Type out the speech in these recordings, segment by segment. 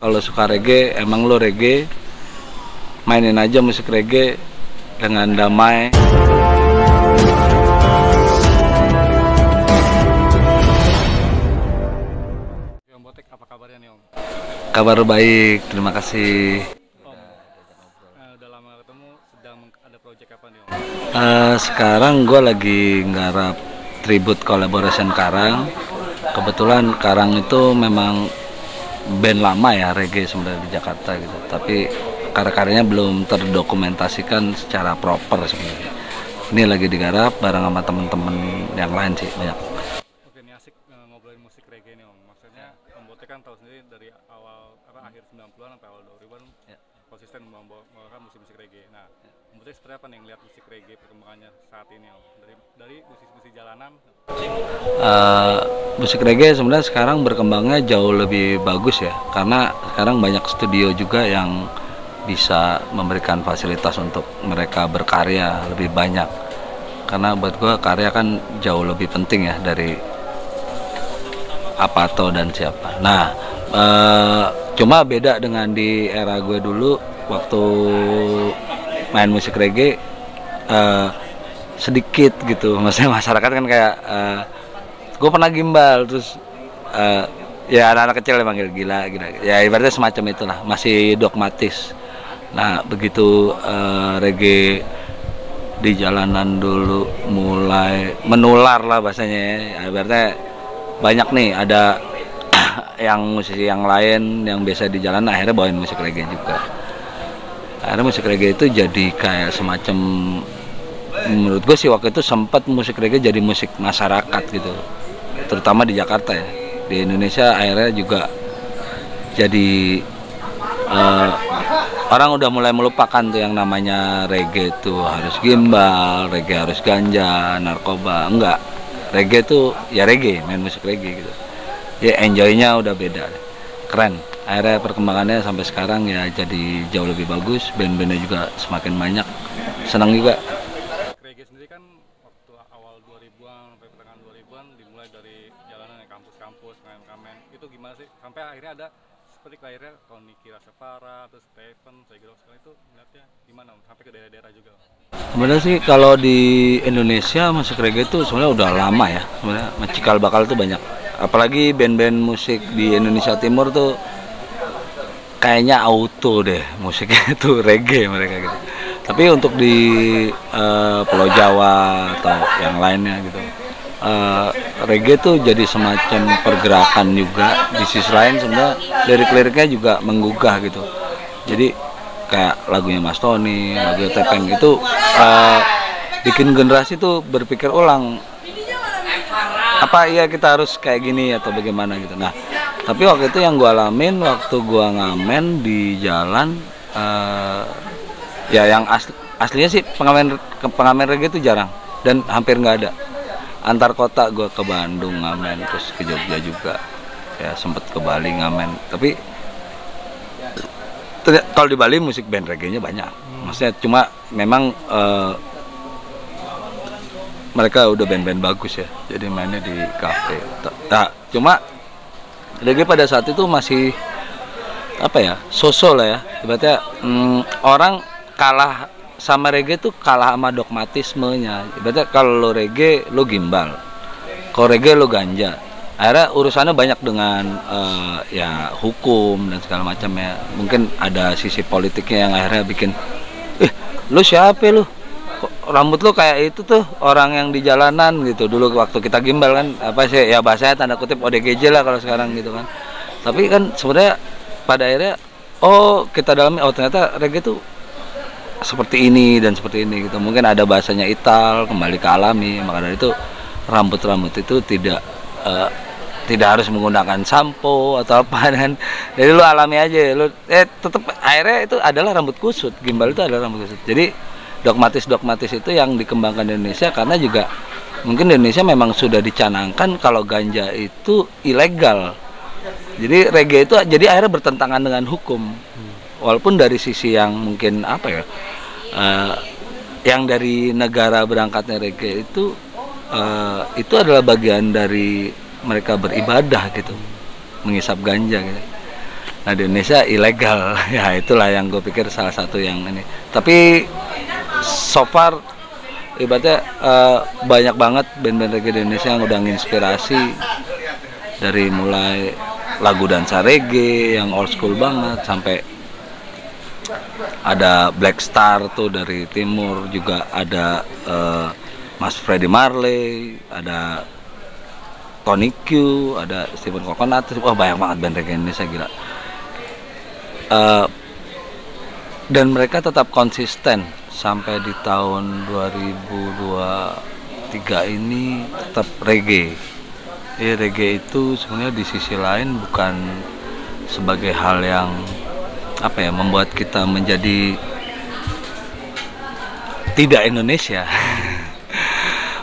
Kalau suka reggae, emang lo reggae, mainin aja musik reggae dengan damai. Om Botek, apa kabarnya nih Om? Kabar baik, terima kasih. Om, udah lama ketemu, sedang ada project apa nih Om? Sekarang gue lagi nggarap tribute collaboration Karang. Kebetulan Karang itu memang band lama ya reggae sebenarnya di Jakarta gitu. Tapi karya-karyanya belum terdokumentasikan secara proper sebenarnya. Ini lagi digarap bareng sama temen-temen yang lain sih banyak. Oke, ini asik ngobrolin musik reggae nih Om. Maksudnya Om Botek kan tahu sendiri dari awal akhir 90-an sampai awal 2000-an konsisten membawakan musik-musik reggae. Nah, Om Botek seperti apa nih ngeliat musik reggae perkembangannya saat ini Om? Dari musik-musik jalanan. Musik reggae sebenarnya sekarang berkembangnya jauh lebih bagus ya, karena sekarang banyak studio juga yang bisa memberikan fasilitas untuk mereka berkarya lebih banyak. Karena buat gue karya kan jauh lebih penting ya dari apa atau dan siapa. Nah, cuma beda dengan di era gue dulu waktu main musik reggae, sedikit gitu. Maksudnya masyarakat kan kayak gue pernah gimbal terus ya anak-anak kecil yang manggil gila ya ibaratnya semacam itulah, masih dogmatis. Nah begitu reggae di jalanan dulu mulai menular lah bahasanya ya, ibaratnya banyak nih ada yang musisi yang lain yang biasa di jalanan akhirnya bawain musik reggae juga. Akhirnya musik reggae itu jadi kayak semacam, menurut gue sih waktu itu sempat musik reggae jadi musik masyarakat gitu, terutama di Jakarta ya. Di Indonesia akhirnya juga jadi orang udah mulai melupakan tuh yang namanya reggae itu harus gimbal, reggae harus ganja, narkoba. Enggak, reggae tuh ya reggae, main musik reggae gitu ya, enjoynya udah beda, keren. Akhirnya perkembangannya sampai sekarang ya jadi jauh lebih bagus, band-bandnya juga semakin banyak, senang juga. Reggae sendiri kan waktu awal 2000-an sampai pertengahan 2000-an dimulai dari jalanan ya, kampus-kampus, ngamen-ngamen. Itu gimana sih? Sampai akhirnya ada seperti akhirnya Tony Kira Separa, terus Stephen, saya gitu sekali itu melihatnya gimana Om? Sampai ke daerah-daerah juga Om? Sebenarnya sih kalau di Indonesia musik reggae itu sebenarnya udah lama ya, sebenarnya cikal bakal tuh banyak. Apalagi band-band musik di Indonesia Timur tuh kayaknya auto deh musiknya itu reggae mereka gitu. Tapi untuk di Pulau Jawa atau yang lainnya gitu, reggae tuh jadi semacam pergerakan juga. Di sisi lain sebenarnya lirik-liriknya juga menggugah gitu. Jadi kayak lagunya Mas Tony, lagunya Tepeng itu bikin generasi tuh berpikir ulang, apa iya kita harus kayak gini atau bagaimana gitu. Nah, tapi waktu itu yang gue alamin waktu gue ngamen di jalan, ya yang aslinya sih pengamen reggae itu jarang dan hampir nggak ada. Antar kota gue ke Bandung ngamen, terus ke Jogja juga, ya sempet ke Bali ngamen. Tapi kalau di Bali musik band reggae-nya banyak, maksudnya cuma memang mereka udah band-band bagus ya, jadi mainnya di kafe. Nah, cuma reggae pada saat itu masih apa ya, sosok lah ya. Ibaratnya orang kalah sama reggae tuh kalah sama dogmatismenya. Ibaratnya kalau lo reggae lo gimbal, kalau reggae lo ganja. Akhirnya urusannya banyak dengan ya hukum dan segala macam ya. Mungkin ada sisi politiknya yang akhirnya bikin, lo siapa lo? Rambut lo kayak itu tuh orang yang di jalanan gitu. Dulu waktu kita gimbal kan apa sih ya, bahasanya tanda kutip ODGJ lah kalau sekarang gitu kan. Tapi kan sebenarnya pada akhirnya kita dalami, ternyata reggae tuh seperti ini dan seperti ini gitu. Mungkin ada bahasanya Ital, kembali ke alami. Maka dari itu rambut itu tidak harus menggunakan sampo atau apa kan. Jadi lu alami aja, lu tetap akhirnya itu adalah rambut kusut. Gimbal itu adalah rambut kusut. Jadi dogmatis itu yang dikembangkan di Indonesia karena juga mungkin di Indonesia memang sudah dicanangkan kalau ganja itu ilegal. Jadi reggae itu jadi akhirnya bertentangan dengan hukum. Walaupun dari sisi yang mungkin apa ya, yang dari negara berangkatnya reggae itu adalah bagian dari mereka beribadah gitu, menghisap ganja gitu. Nah di Indonesia ilegal. Ya itulah yang gue pikir salah satu yang ini. Tapi so far ibaratnya banyak banget band-band reggae di Indonesia yang udah nginspirasi, dari mulai lagu dansa reggae yang old school banget sampai ada Black Star tuh dari timur, juga ada Mas Freddie Marley, ada Tony Q, ada Stephen Coconut. Wah banyak banget band reggae Indonesia, gila. Dan mereka tetap konsisten sampai di tahun 2023 ini tetap reggae. Reggae itu sebenarnya di sisi lain bukan sebagai hal yang membuat kita menjadi tidak Indonesia.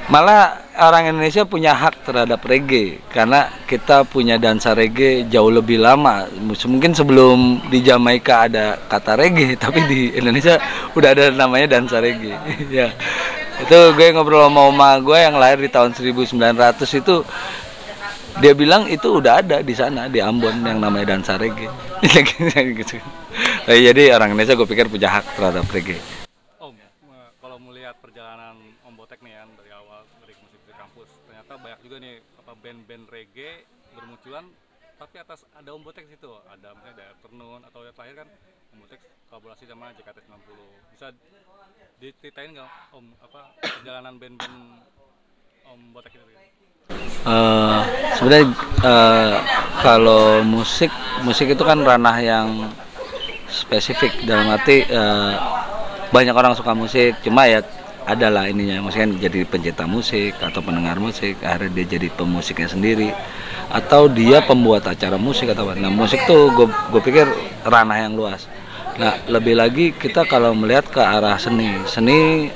Malah orang Indonesia punya hak terhadap reggae karena kita punya dansa reggae jauh lebih lama. Mungkin sebelum di Jamaika ada kata reggae, tapi di Indonesia udah ada namanya dansa reggae. Ya. Itu gue ngobrol sama oma gue yang lahir di tahun 1900 itu, dia bilang itu udah ada di sana di Ambon yang namanya dansa reggae. Gitu. Jadi orang Indonesia gue pikir punya hak terhadap reggae. Kalau melihat perjalanan Om Botek nih kan dari awal dari musik di kampus, ternyata banyak juga nih band-band reggae bermunculan, tapi atas ada Om Botek situ, ada misalnya dari Afternoon atau yang terakhir kan Om Botek kolaborasi sama JKT90. Bisa diceritain nggak Om perjalanan band-band Om Botek itu? Sebenarnya kalau musik itu kan ranah yang spesifik, dalam arti banyak orang suka musik, cuma ya adalah ininya, maksudnya jadi pencinta musik atau pendengar musik, akhirnya dia jadi pemusiknya sendiri, atau dia pembuat acara musik atau apa. Nah musik tuh gue pikir ranah yang luas. Nah lebih lagi kita kalau melihat ke arah seni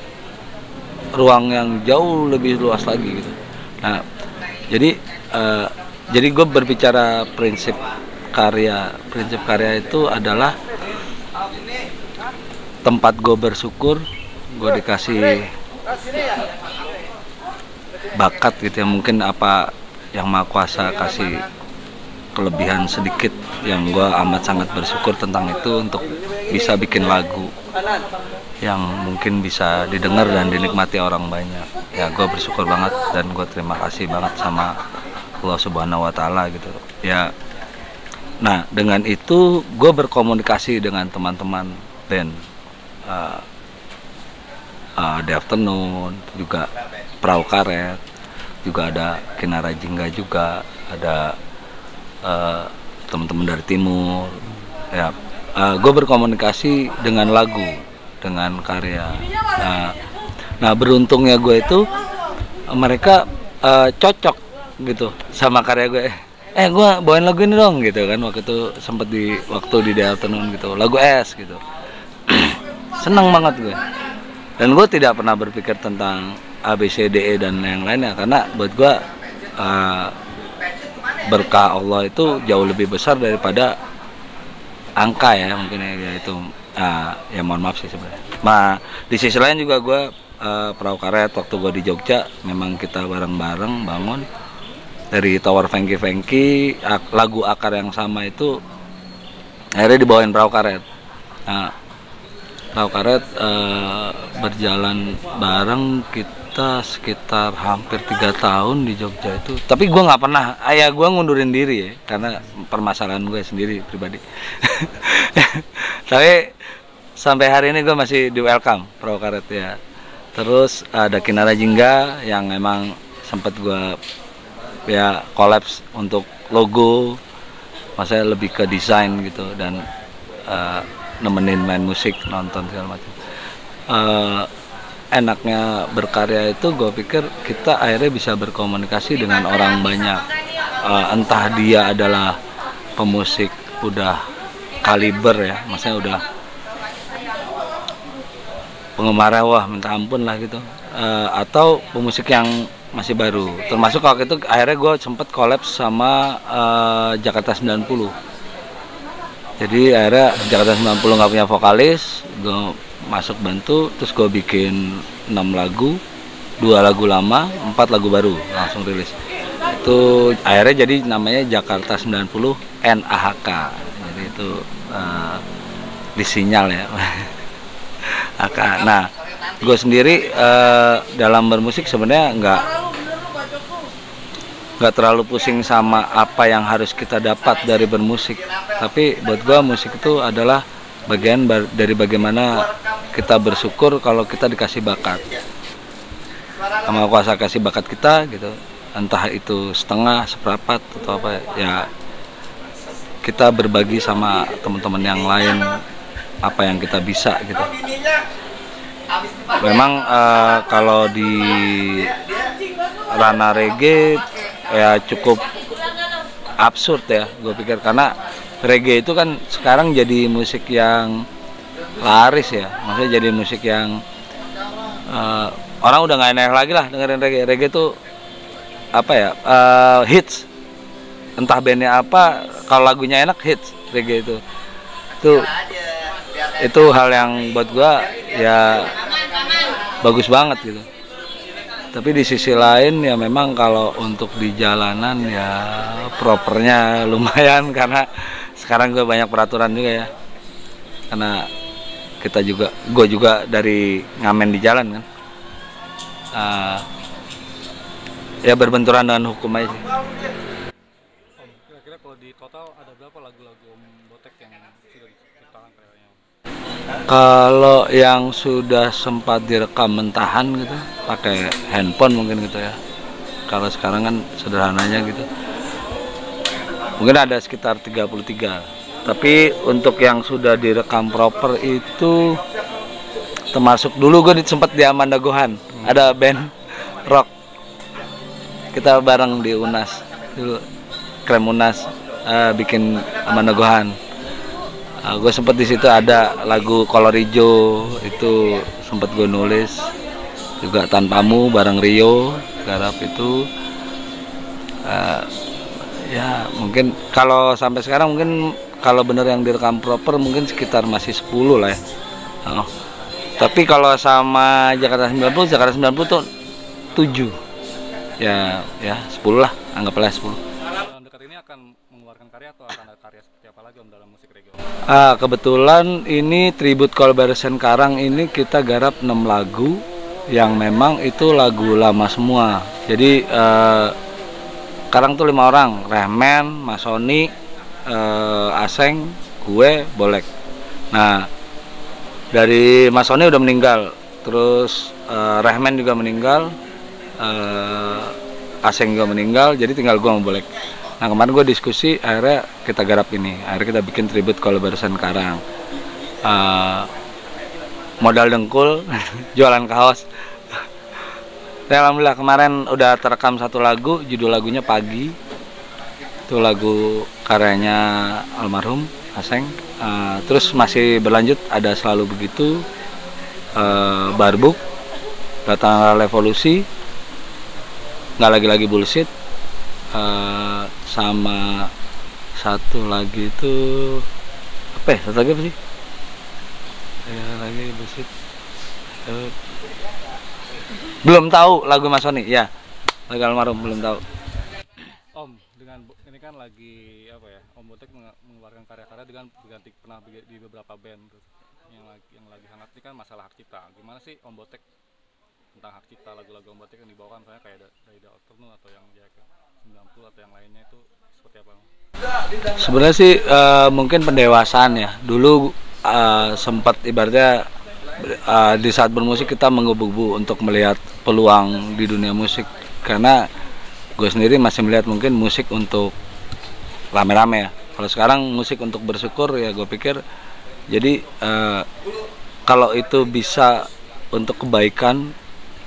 ruang yang jauh lebih luas lagi gitu. Nah jadi gue berbicara prinsip karya itu adalah tempat gue bersyukur, gue dikasih bakat gitu ya, mungkin apa yang Maha Kuasa kasih kelebihan sedikit yang gue amat sangat bersyukur tentang itu, untuk bisa bikin lagu yang mungkin bisa didengar dan dinikmati orang banyak. Ya gue bersyukur banget dan gue terima kasih banget sama Allah Subhanahu wa Ta'ala gitu ya. Nah dengan itu gue berkomunikasi dengan teman-teman band, The Afternoon, juga Perahu Karet, juga ada Kinara Jingga, juga ada teman-teman dari timur ya. Gue berkomunikasi dengan lagu, dengan karya. Nah beruntungnya gue itu mereka cocok gitu sama karya gue. Gue bawain lagu ini dong gitu kan, waktu itu sempet waktu di The Afternoon gitu, lagu S gitu. Seneng banget gue, dan gue tidak pernah berpikir tentang ABCDE dan yang lainnya, karena buat gue berkah Allah itu jauh lebih besar daripada angka ya, mungkin ya itu ya mohon maaf sih sebenarnya. Nah di sisi lain juga gue Perahu Karet, waktu gue di Jogja memang kita bareng-bareng bangun dari Tower Fengki, lagu akar yang sama itu akhirnya dibawain Perahu Karet. Nah Perahu Karet berjalan bareng kita sekitar hampir 3 tahun di Jogja itu. Tapi gue nggak pernah, gue ngundurin diri ya, karena permasalahan gue sendiri pribadi. Tapi sampai hari ini gue masih di welcome Perahu Karet ya. Terus ada Kinara Jingga yang emang sempat gue ya kolaps untuk logo, maksudnya lebih ke desain gitu, dan nemenin main musik, nonton segala macam. Enaknya berkarya itu gue pikir kita akhirnya bisa berkomunikasi dengan orang banyak, entah dia adalah pemusik udah kaliber ya, maksudnya udah penggemar wah minta ampun lah gitu, atau pemusik yang masih baru. Termasuk waktu itu akhirnya gue sempet collab sama Jakarta 90. Jadi akhirnya Jakarta 90 nggak punya vokalis, gue masuk bantu, terus gue bikin 6 lagu, 2 lagu lama, 4 lagu baru, langsung rilis. Itu akhirnya jadi namanya Jakarta 90 NAHK. Jadi itu di sinyal ya. Nah, gue sendiri dalam bermusik sebenarnya nggak terlalu pusing sama apa yang harus kita dapat dari bermusik. Tapi buat gue musik itu adalah bagian dari bagaimana kita bersyukur kalau kita dikasih bakat. Sama kuasa kasih bakat kita gitu. Entah itu setengah, seperempat atau apa ya, kita berbagi sama teman-teman yang lain apa yang kita bisa gitu. Memang kalau di ranah reggae ya cukup absurd ya gue pikir, karena reggae itu kan sekarang jadi musik yang laris ya, maksudnya jadi musik yang orang udah nggak enak lagi lah dengerin reggae. Reggae itu apa ya, hits, entah bandnya apa, kalau lagunya enak hits. Reggae itu hal yang buat gua ya bagus banget gitu. Tapi di sisi lain ya memang kalau untuk di jalanan ya propernya lumayan, karena sekarang gue banyak peraturan juga ya, karena gue juga dari ngamen di jalan kan, ya berbenturan dengan hukum aja sih. Kira-kira kalau di total ada berapa lagu-lagu Om Botek yang sudah diciptakan kayaknya? Kalau yang sudah sempat direkam mentahan gitu pakai handphone mungkin gitu ya, kalau sekarang kan sederhananya gitu mungkin ada sekitar 33. Tapi untuk yang sudah direkam proper itu termasuk dulu gue sempat di Amanda Gohan, ada band rock kita bareng di Unas dulu, Krem Unas, bikin Amanda Gohan. Gue sempet di situ ada lagu Kolor Ijo, itu sempet gue nulis juga, Tanpamu bareng Rio garap itu. Ya mungkin kalau sampai sekarang mungkin kalau bener yang direkam proper mungkin sekitar masih 10 lah ya. Tapi kalau sama Jakarta 90 tuh 7 ya 10 lah, anggaplah 10. Dalam dekat ini akan mengeluarkan karya atau akan ada karya seperti apa lagi Om dalam musik reggae? Kebetulan ini tribute collaboration Karang ini kita garap 6 lagu yang memang itu lagu lama semua. Jadi Karang tuh 5 orang, Rehmen, Masoni, Aseng, gue, Bolek. Nah dari Masoni udah meninggal, terus Rehmen juga meninggal, Aseng juga meninggal, jadi tinggal gue sama Bolek. Nah kemarin gue diskusi, akhirnya kita garap ini, akhirnya kita bikin tribute collaboration Karang. Modal dengkul, jualan kaos. Ya, alhamdulillah kemarin udah terekam 1 lagu, judul lagunya Pagi. Itu lagu karyanya almarhum Aseng. Terus masih berlanjut ada Selalu Begitu, Barbuk, Datang Revolusi, Nggak Lagi-Lagi Bullshit, sama satu lagi itu apa ya? Satu lagi apa sih? Lagi Bullshit. Belum tahu lagu Masoni ya, lagu almarhum belum tahu. Om, dengan ini kan lagi apa ya, Om Botek mengeluarkan karya-karya dengan pernah di beberapa band tuh. Yang lagi hangat ini kan masalah hak cipta. Gimana sih Om Botek tentang hak cipta lagu-lagu Om Botek yang dibawakan, misalnya kayak dari The Octopus atau yang JK 90 atau yang lainnya, itu seperti apa? Sebenarnya sih mungkin pendewasaan ya. Dulu sempat ibaratnya di saat bermusik kita menggebu-gebu untuk melihat peluang di dunia musik, karena gue sendiri masih melihat mungkin musik untuk rame-rame ya. Kalau sekarang musik untuk bersyukur ya, gue pikir jadi kalau itu bisa untuk kebaikan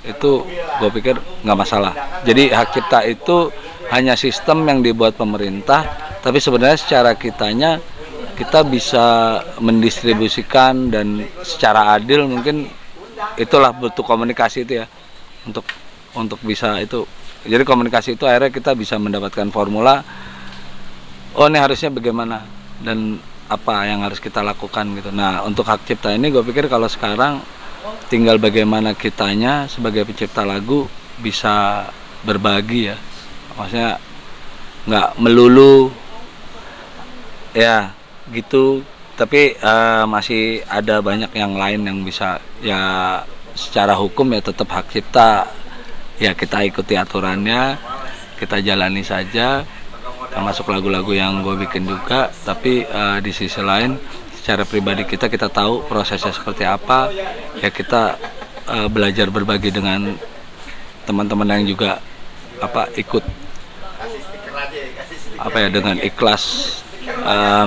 itu gue pikir nggak masalah. Jadi hak cipta itu hanya sistem yang dibuat pemerintah, tapi sebenarnya secara kita bisa mendistribusikan dan secara adil, mungkin itulah bentuk komunikasi itu ya, untuk bisa itu. Jadi komunikasi itu akhirnya kita bisa mendapatkan formula, oh ini harusnya bagaimana dan apa yang harus kita lakukan gitu. Nah untuk hak cipta ini gue pikir kalau sekarang tinggal bagaimana kitanya sebagai pencipta lagu bisa berbagi ya, maksudnya nggak melulu ya gitu. Tapi masih ada banyak yang lain yang bisa ya, secara hukum ya tetap hak cipta ya, kita ikuti aturannya, kita jalani saja, termasuk lagu-lagu yang gue bikin juga. Tapi di sisi lain secara pribadi kita tahu prosesnya seperti apa ya, kita belajar berbagi dengan teman-teman yang juga ikut dengan ikhlas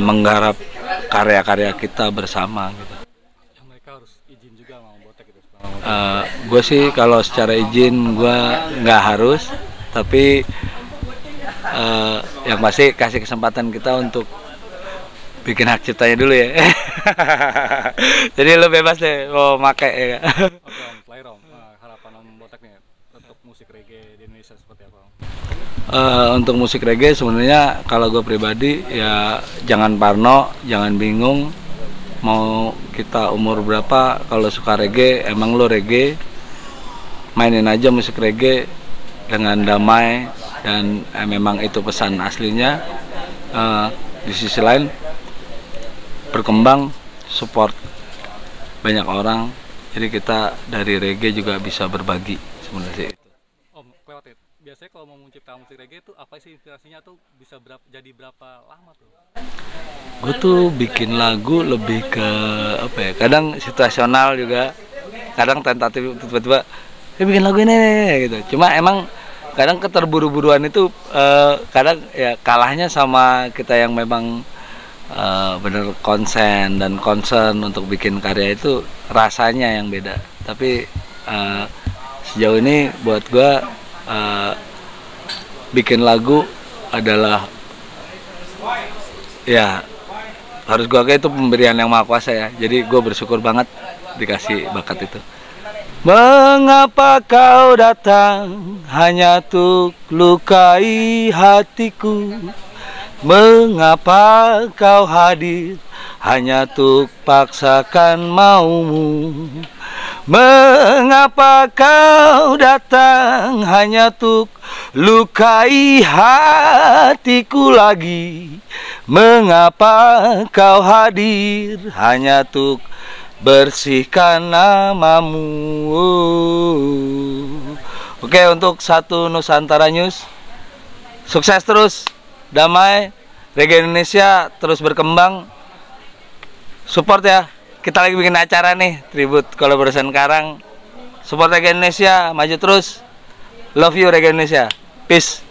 menggarap karya-karya kita bersama gitu. Ya, mereka harus izin juga mau botek gitu. Gue sih kalau secara izin gue nggak harus, tapi yang pasti kasih kesempatan kita untuk bikin hak ciptanya dulu ya. Jadi lo bebas deh mau make ya. Oke Om, terakhir Om, harapan Om Botek nih untuk musik reggae di Indonesia seperti apa Om? Untuk musik reggae sebenarnya kalau gue pribadi ya jangan parno, jangan bingung. Mau kita umur berapa, kalau suka reggae emang lo reggae, mainin aja musik reggae dengan damai, dan memang itu pesan aslinya. Di sisi lain berkembang, support banyak orang, jadi kita dari reggae juga bisa berbagi sebenarnya itu. Om, lewat itu. Biasanya kalau mau menciptakan musik reggae itu apa sih inspirasinya tuh, bisa jadi berapa lama tuh? Gue tuh bikin lagu lebih ke kadang situasional juga, kadang tentatif, tiba-tiba bikin lagu ini gitu. Cuma emang kadang keterburu-buruan itu kadang ya kalahnya sama kita yang memang bener konsen dan concern untuk bikin karya, itu rasanya yang beda. Tapi sejauh ini buat gue bikin lagu adalah ya harus gue itu pemberian yang maha kuasa ya. Jadi gue bersyukur banget dikasih bakat itu. Mengapa kau datang hanya untuk lukai hatiku? Mengapa kau hadir hanya untuk paksakan maumu? Mengapa kau datang hanya untuk lukai hatiku lagi? Mengapa kau hadir hanya untuk bersihkan namamu? Oke, untuk Satu Nusantara News, sukses terus, damai, reggae Indonesia terus berkembang, support ya. Kita lagi bikin acara nih, tribute kolaborasi Karang, support reggae Indonesia, maju terus, love you reggae Indonesia, peace.